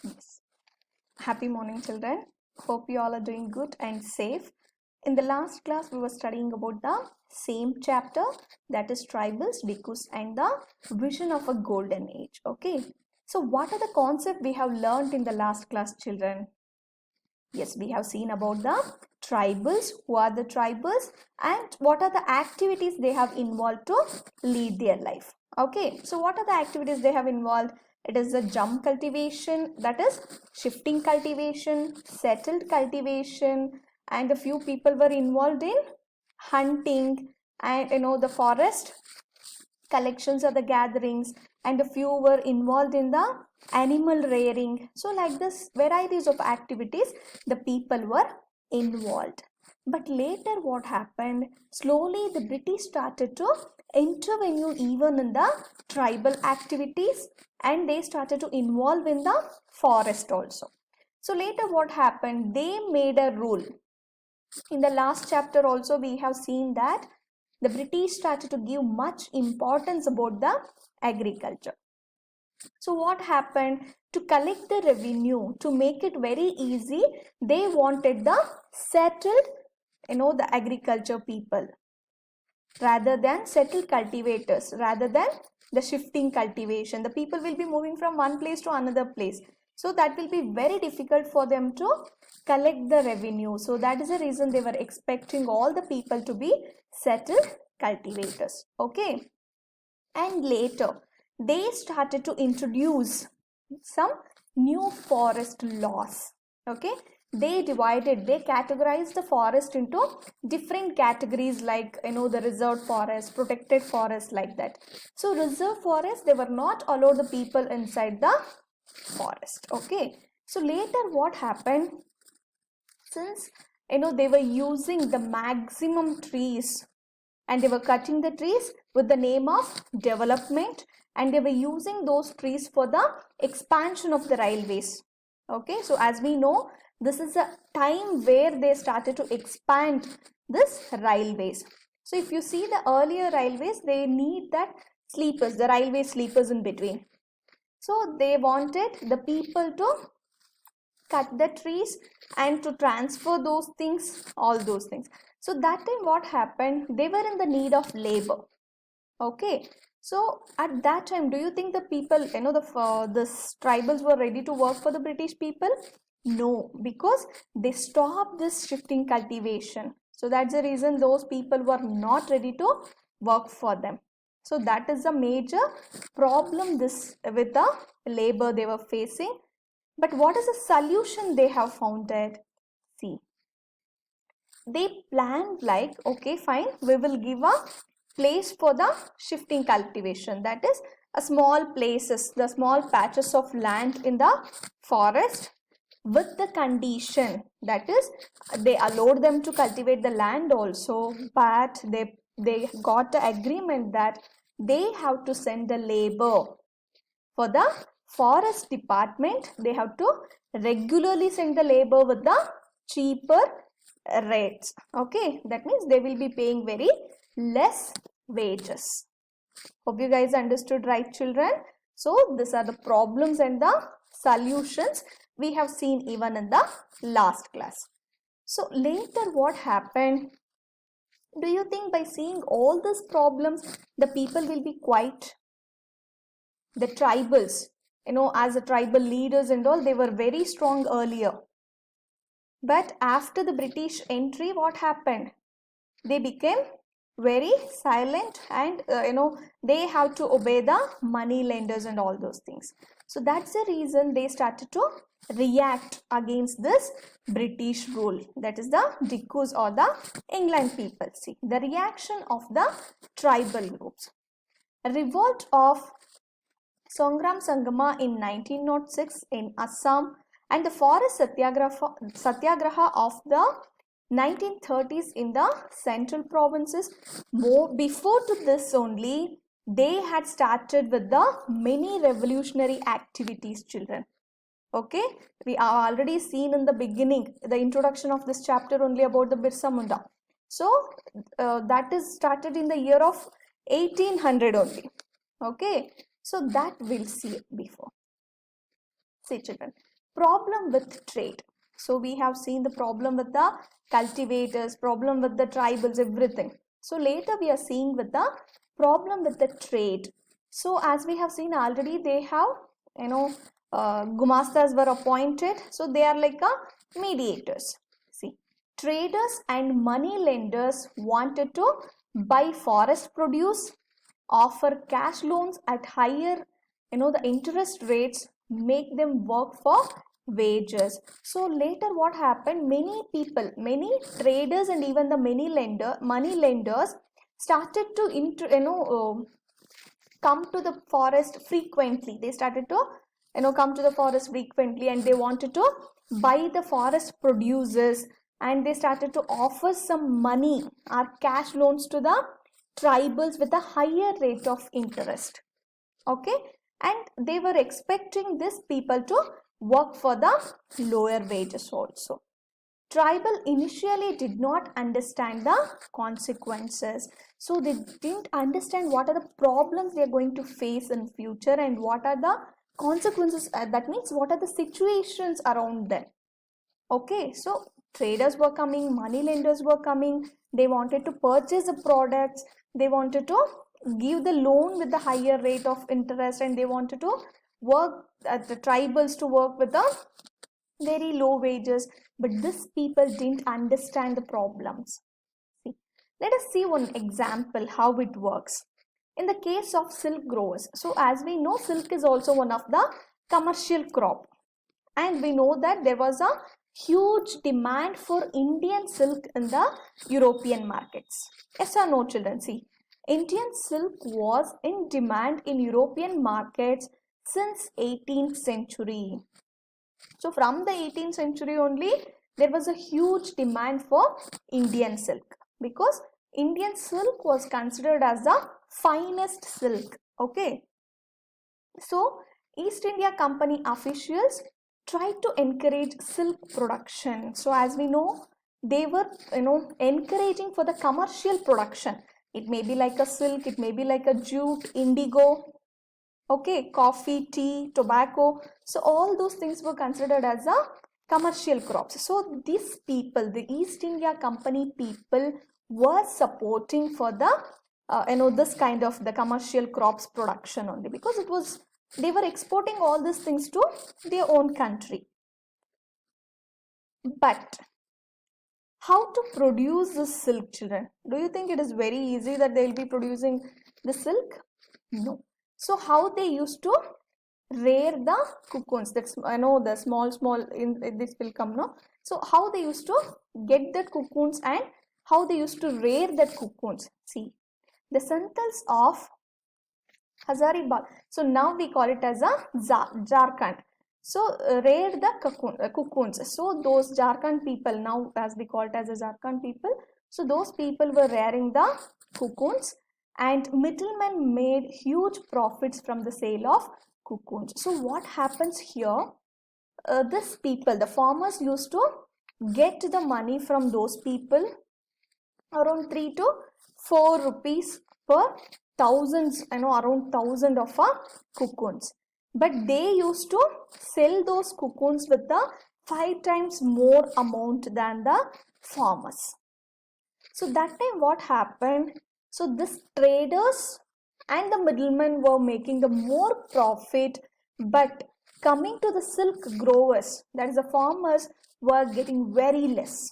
Yes. Happy morning, children. Hope you all are doing good and safe. In the last class, we were studying about the same chapter, that is tribals, Dikus, and the vision of a golden age. Okay. So, what are the concepts we have learned in the last class, children? Yes, we have seen about the tribals, who are the tribals, and what are the activities they have involved to lead their life. Okay, so what are the activities they have involved? It is the jump cultivation, that is shifting cultivation, settled cultivation, and a few people were involved in hunting and the forest collections or the gatherings, and a few were involved in the animal rearing. So like this varieties of activities the people were involved. But later what happened, slowly the British started to intervene even in the tribal activities, and they started to involve in the forest also. So later what happened, they made a rule. In the last chapter also we have seen that the British started to give much importance about the agriculture. So what happened, to collect the revenue, to make it very easy, they wanted the settled, the agriculture people rather than settled cultivators, rather than the shifting cultivation. The people will be moving from one place to another place. So that will be very difficult for them to collect the revenue. So that is the reason they were expecting all the people to be settled cultivators. Okay. And later they started to introduce some new forest laws. Okay. They categorized the forest into different categories, like the reserved forest, protected forest, like that. So reserved forest, they were not allowed the people inside the forest. Okay. So later what happened, since they were using the maximum trees and they were cutting the trees with the name of development, and they were using those trees for the expansion of the railways. Okay, so as we know, this is a time where they started to expand this railways. So if you see the earlier railways, they need that sleepers, the railway sleepers in between. So they wanted the people to cut the trees and to transfer those things, all those things. So that time what happened, they were in the need of labor. Okay, so at that time, do you think the people, the tribals were ready to work for the British people? No, because they stopped this shifting cultivation. So that's the reason those people were not ready to work for them. So that is a major problem this with the labor they were facing. But what is the solution they have found it? See, they planned like, okay, fine, we will give a place for the shifting cultivation, that is a small places, the small patches of land in the forest, with the condition that is they allowed them to cultivate the land also, but they got the agreement that they have to send the labor for the forest department. They have to regularly send the labor with the cheaper rates. Okay, that means they will be paying very less wages. Hope you guys understood, right, children? So these are the problems and the solutions we have seen even in the last class. So later what happened? Do you think by seeing all these problems the people will be quiet? The tribals, as the tribal leaders and all, they were very strong earlier. But after the British entry, what happened? They became very silent, and they have to obey the money lenders and all those things. So that's the reason they started to react against this British rule, that is the Dikus or the England people. See the reaction of the tribal groups. A revolt of Songram Sangama in 1906 in Assam, and the forest satyagraha of the 1930s in the central provinces. More before to this only, they had started with the many revolutionary activities, children. Okay, we are already seen in the beginning, the introduction of this chapter only about the Birsa Munda. So that is started in the year of 1800 only. Okay, so that we'll see before. See, children, problem with trade. So we have seen the problem with the cultivators, problem with the tribals, everything. So later we are seeing with the problem with the trade. So as we have seen already, they have, gumastas were appointed. So they are like a mediators. See, traders and money lenders wanted to buy forest produce, offer cash loans at higher, the interest rates, make them work for wages. So later what happened, many people, many traders and even the money lenders started to come to the forest frequently. They started to come to the forest frequently, and they wanted to buy the forest produces, and they started to offer some money or cash loans to the tribals with a higher rate of interest. Okay, and they were expecting these people to work for the lower wages also. Tribal initially did not understand the consequences. So they didn't understand what are the problems they are going to face in future and what are the consequences. That means what are the situations around them. Okay, so traders were coming, money lenders were coming, they wanted to purchase the products, they wanted to give the loan with the higher rate of interest, and they wanted to work at the tribals to work with the very low wages. But these people didn't understand the problems. See, let us see one example how it works. In the case of silk growers, so as we know, silk is also one of the commercial crop, and we know that there was a huge demand for Indian silk in the European markets. Yes or no, children? See, Indian silk was in demand in European markets since 18th century. So from the 18th century only, there was a huge demand for Indian silk, because Indian silk was considered as the finest silk. Okay. So East India Company officials tried to encourage silk production. So as we know, they were encouraging for the commercial production. It may be like a silk, it may be like a jute, indigo, okay, coffee, tea, tobacco. So all those things were considered as a commercial crops. So these people, the East India Company people, were supporting for the this kind of the commercial crops production only, because it was, they were exporting all these things to their own country. But how to produce this silk, children? Do you think it is very easy that they will be producing the silk? No. So how they used to rear the cocoons? That's, I know, the small in this will come, no? So how they used to get that cocoons and how they used to rear that cocoons? See, the Santals of Hazaribagh. So now we call it as a Jharkhand. So rear the cocoons. So those Jharkhand people, now as we call it as a Jharkhand people, so those people were rearing the cocoons, and middlemen made huge profits from the sale of cocoons. So what happens here? This people, the farmers, used to get the money from those people around 3 to 4 rupees per thousands, around 1,000 of cocoons. But they used to sell those cocoons with the 5 times more amount than the farmers. So that time what happened? So this traders and the middlemen were making the more profit, but coming to the silk growers, that is the farmers, were getting very less.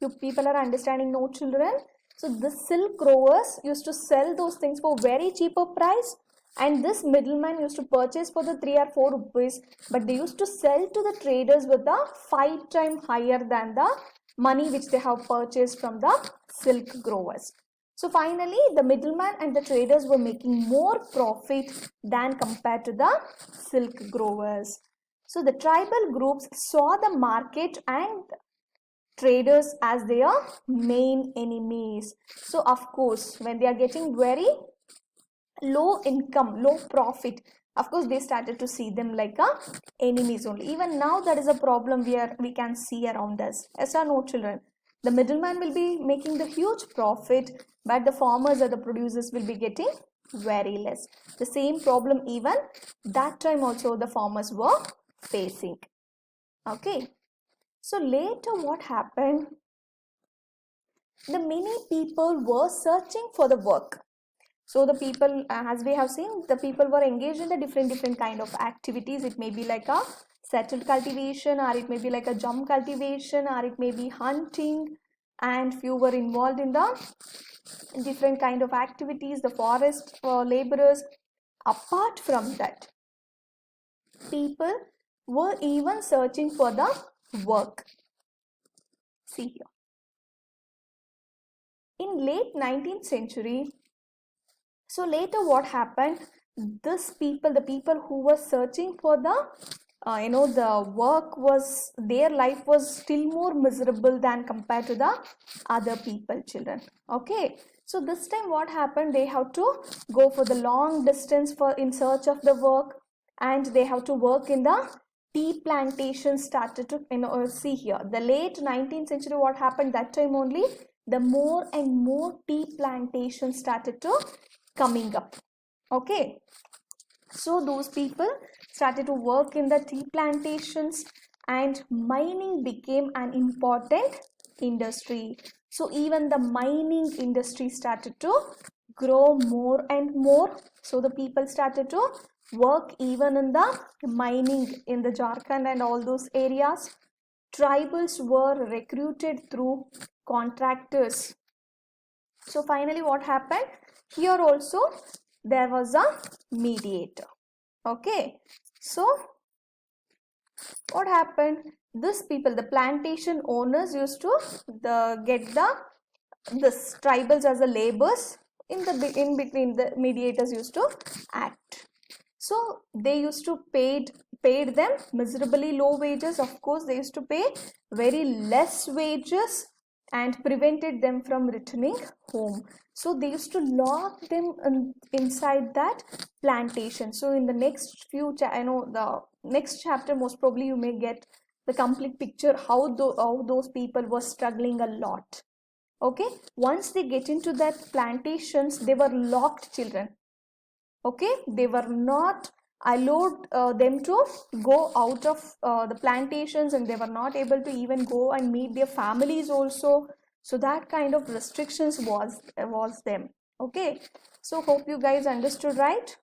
You people are understanding, no, children? So the silk growers used to sell those things for very cheaper price, and this middleman used to purchase for the 3 or 4 rupees, but they used to sell to the traders with a 5 times higher than the money which they have purchased from the silk growers. So finally, the middleman and the traders were making more profit than compared to the silk growers. So the tribal groups saw the market and traders as their main enemies. So of course, when they are getting very low income, low profit, of course they started to see them like enemies only. Even now that is a problem we can see around us. Yes or no, children? The middleman will be making the huge profit, but the farmers or the producers will be getting very less. The same problem even that time also the farmers were facing. Okay, so later what happened, the many people were searching for the work. So the people, as we have seen, the people were engaged in the different kind of activities. It may be like a settled cultivation, or it may be like a jump cultivation, or it may be hunting, and few were involved in the different kind of activities, the forest laborers. Apart from that, people were even searching for the work. See here, in late 19th century, so later what happened, this people, the people who were searching for the the work, was their life was still more miserable than compared to the other people, children. Okay, so this time what happened, they have to go for the long distance for in search of the work, and they have to work in the tea plantation started to see here, the late 19th century. What happened that time only, the more and more tea plantations started to coming up. Okay, so those people started to work in the tea plantations, and mining became an important industry. So even the mining industry started to grow more and more. So the people started to work even in the mining in the Jharkhand and all those areas. Tribals were recruited through contractors. So finally what happened, here also there was a mediator. Okay, so what happened, this people, the plantation owners, used to get this tribals as a laborers. In between, the mediators used to act. So they used to paid them miserably low wages. Of course, they used to pay very less wages and prevented them from returning home. So they used to lock them inside that plantation. So in the next few, the next chapter, most probably you may get the complete picture how those people were struggling a lot. Okay, once they get into that plantations, they were locked, children. Okay, they were not allowed them to go out of the plantations, and they were not able to even go and meet their families also. So that kind of restrictions was them. Okay, so hope you guys understood, right?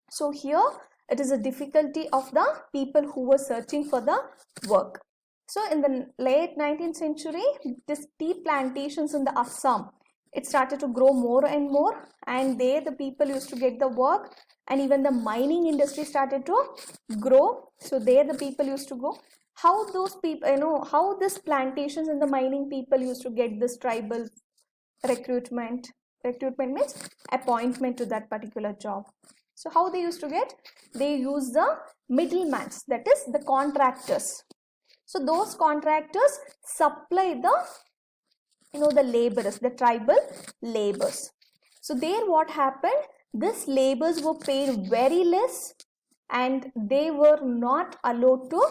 So here it is a difficulty of the people who were searching for the work. So in the late 19th century, this tea plantations in the Assam, it started to grow more and more, and there the people used to get the work, and even the mining industry started to grow. So there the people used to go. How those people, how this plantations and the mining people used to get this tribal recruitment. Recruitment means appointment to that particular job. So how they used to get? They use the middlemen, that is the contractors. So those contractors supply the the laborers, the tribal laborers. So there what happened, these laborers were paid very less, and they were not allowed to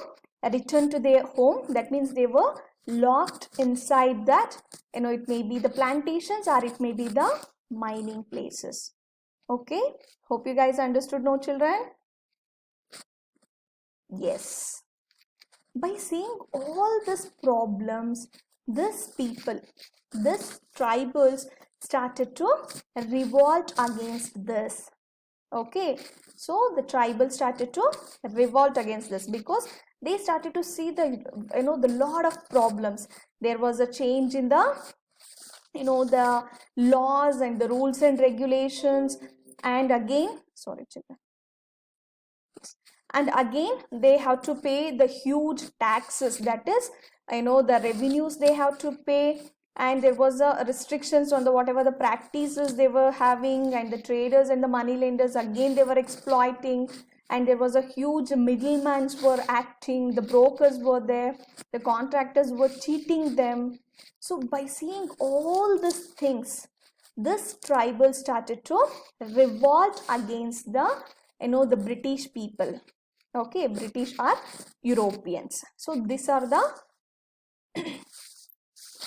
return to their home. That means they were locked inside that, it may be the plantations, or it may be the mining places. Okay, hope you guys understood, no children? Yes. By seeing all these problems, these people, these tribals started to revolt against this. Okay, so the tribals started to revolt against this because they started to see the lot of problems. There was a change in the laws and the rules and regulations, and again, sorry children, and again they have to pay the huge taxes, that is the revenues they have to pay. And there was a restrictions on the whatever the practices they were having, and the traders and the money lenders, again they were exploiting, and there was a huge middlemen were acting, the brokers were there, the contractors were cheating them. So by seeing all these things, this tribal started to revolt against the British people. Okay, British are Europeans. So these are the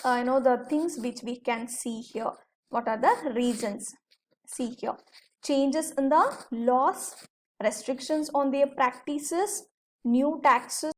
the things which we can see here. What are the reasons? See here, changes in the laws, restrictions on their practices, new taxes